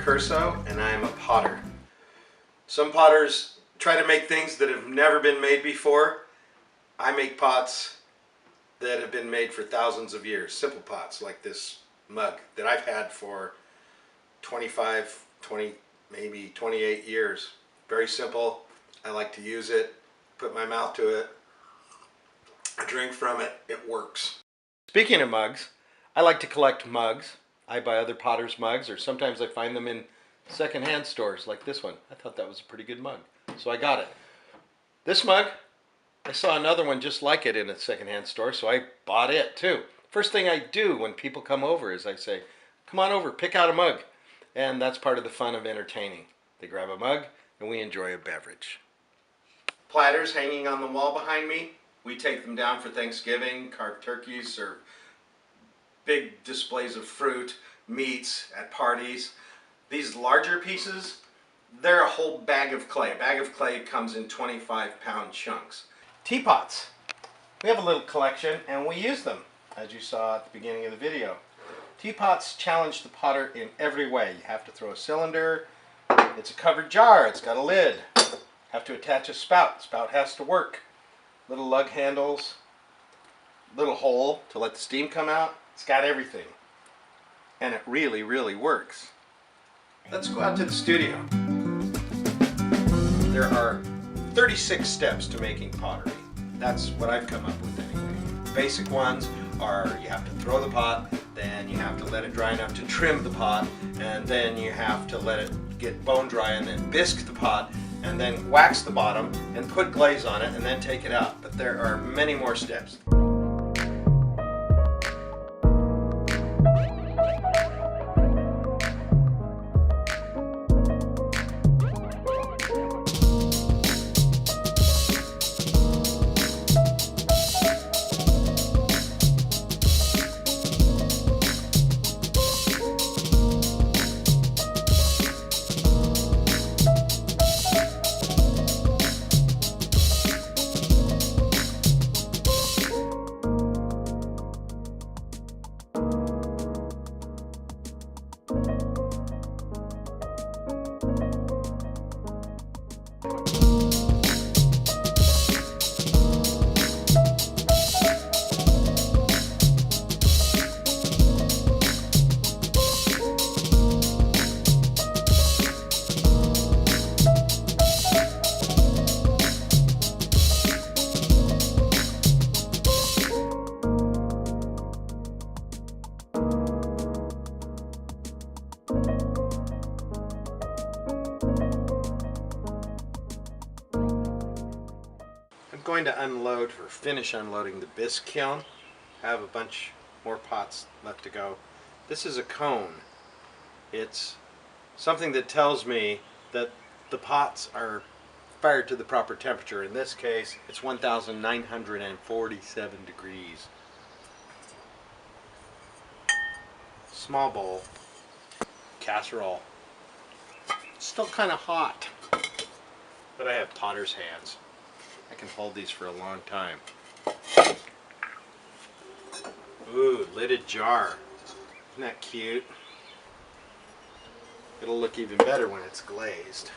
Accurso, and I am a potter. Some potters try to make things that have never been made before. I make pots that have been made for thousands of years. Simple pots like this mug that I've had for 25, 20, maybe 28 years. Very simple. I like to use it, put my mouth to it, drink from it. It works. Speaking of mugs, I like to collect mugs. I buy other potters' mugs, or sometimes I find them in secondhand stores like this one. I thought that was a pretty good mug, so I got it. This mug, I saw another one just like it in a secondhand store, so I bought it too. First thing I do when people come over is I say, come on over, pick out a mug. And that's part of the fun of entertaining. They grab a mug and we enjoy a beverage. Platters hanging on the wall behind me. We take them down for Thanksgiving, carved turkeys, or big displays of fruit, meats at parties. These larger pieces, they're a whole bag of clay. A bag of clay comes in 25-pound chunks. Teapots. We have a little collection and we use them, as you saw at the beginning of the video. Teapots challenge the potter in every way. You have to throw a cylinder. It's a covered jar. It's got a lid. You have to attach a spout. The spout has to work. Little lug handles. Little hole to let the steam come out. It's got everything. And it really, really works. Let's go out to the studio. There are 36 steps to making pottery. That's what I've come up with anyway. Basic ones are you have to throw the pot, then you have to let it dry enough to trim the pot, and then you have to let it get bone dry and then bisque the pot, and then wax the bottom and put glaze on it and then take it out. But there are many more steps. I'm going to unload or finish unloading the bisque kiln. I have a bunch more pots left to go. This is a cone. It's something that tells me that the pots are fired to the proper temperature. In this case, it's 1947 degrees. Small bowl, casserole. It's still kind of hot, but I have potter's hands. I can hold these for a long time. Ooh, lidded jar. Isn't that cute? It'll look even better when it's glazed.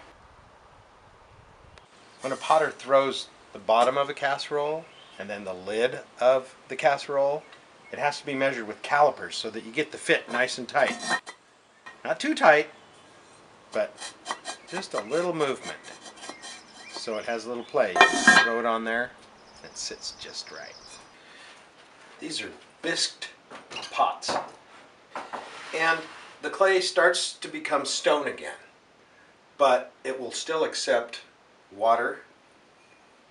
When a potter throws the bottom of a casserole and then the lid of the casserole, it has to be measured with calipers so that you get the fit nice and tight. Not too tight, but just a little movement. So it has a little play. You throw it on there, and it sits just right. These are bisqued pots. And the clay starts to become stone again, but it will still accept water,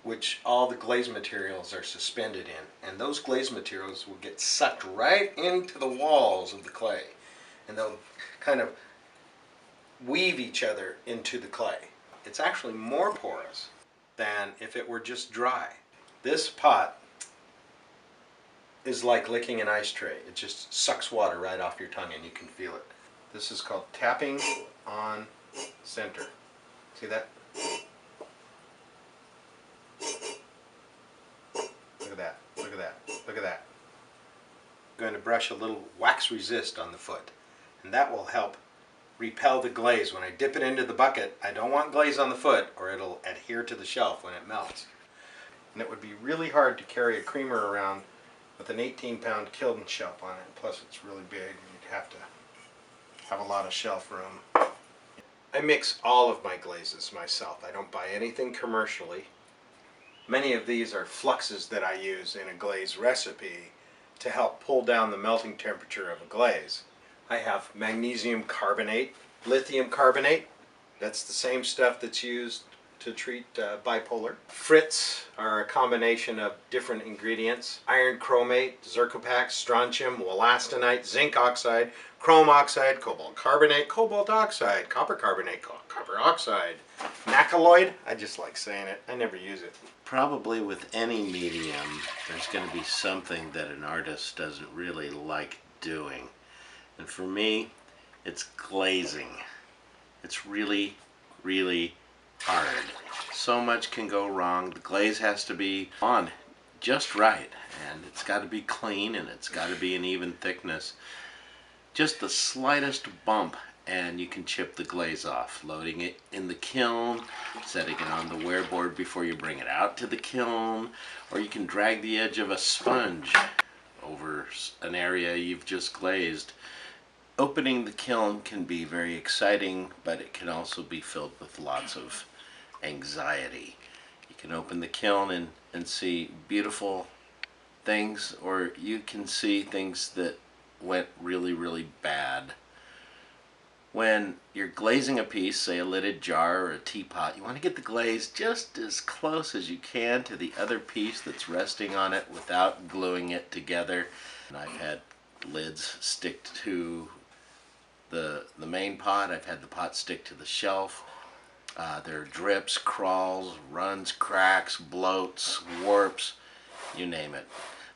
which all the glaze materials are suspended in. And those glaze materials will get sucked right into the walls of the clay. And they'll kind of weave each other into the clay. It's actually more porous than if it were just dry. This pot is like licking an ice tray. It just sucks water right off your tongue and you can feel it. This is called tapping on center. See that? Look at that, look at that, look at that. I'm going to brush a little wax resist on the foot, and that will help repel the glaze. When I dip it into the bucket, I don't want glaze on the foot or it'll adhere to the shelf when it melts. And it would be really hard to carry a creamer around with an 18-pound Kilden shelf on it. Plus it's really big and you'd have to have a lot of shelf room. I mix all of my glazes myself. I don't buy anything commercially. Many of these are fluxes that I use in a glaze recipe to help pull down the melting temperature of a glaze. I have magnesium carbonate, lithium carbonate. That's the same stuff that's used to treat bipolar. Frits are a combination of different ingredients. Iron chromate, zircopax, strontium, wollastonite, zinc oxide, chrome oxide, cobalt carbonate, cobalt oxide, copper carbonate, copper oxide, nacalloid. I just like saying it. I never use it. Probably with any medium, there's going to be something that an artist doesn't really like doing. And for me, it's glazing. It's really, really hard. So much can go wrong. The glaze has to be on just right, and it's got to be clean, and it's got to be an even thickness. Just the slightest bump and you can chip the glaze off. Loading it in the kiln, setting it on the wear board before you bring it out to the kiln, or you can drag the edge of a sponge over an area you've just glazed. Opening the kiln can be very exciting, but it can also be filled with lots of anxiety. You can open the kiln and see beautiful things, or you can see things that went really, really bad. When you're glazing a piece, say a lidded jar or a teapot, you want to get the glaze just as close as you can to the other piece that's resting on it without gluing it together. And I've had lids stick to the main pot. I've had the pot stick to the shelf. There are drips, crawls, runs, cracks, bloats, warps, you name it.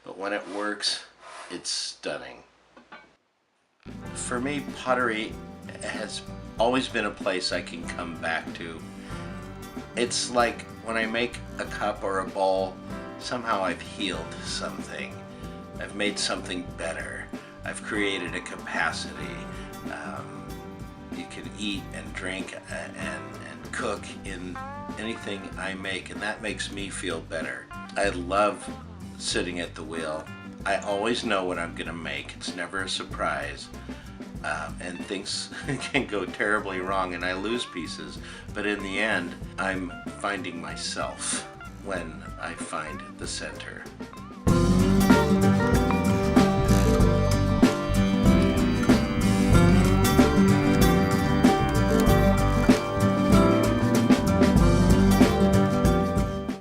But when it works, it's stunning. For me, pottery has always been a place I can come back to. It's like when I make a cup or a bowl, somehow I've healed something. I've made something better. I've created a capacity. You can eat and drink and cook in anything I make, and that makes me feel better. I love sitting at the wheel. I always know what I'm gonna make. It's never a surprise. And things can go terribly wrong and I lose pieces, but in the end I'm finding myself when I find the center.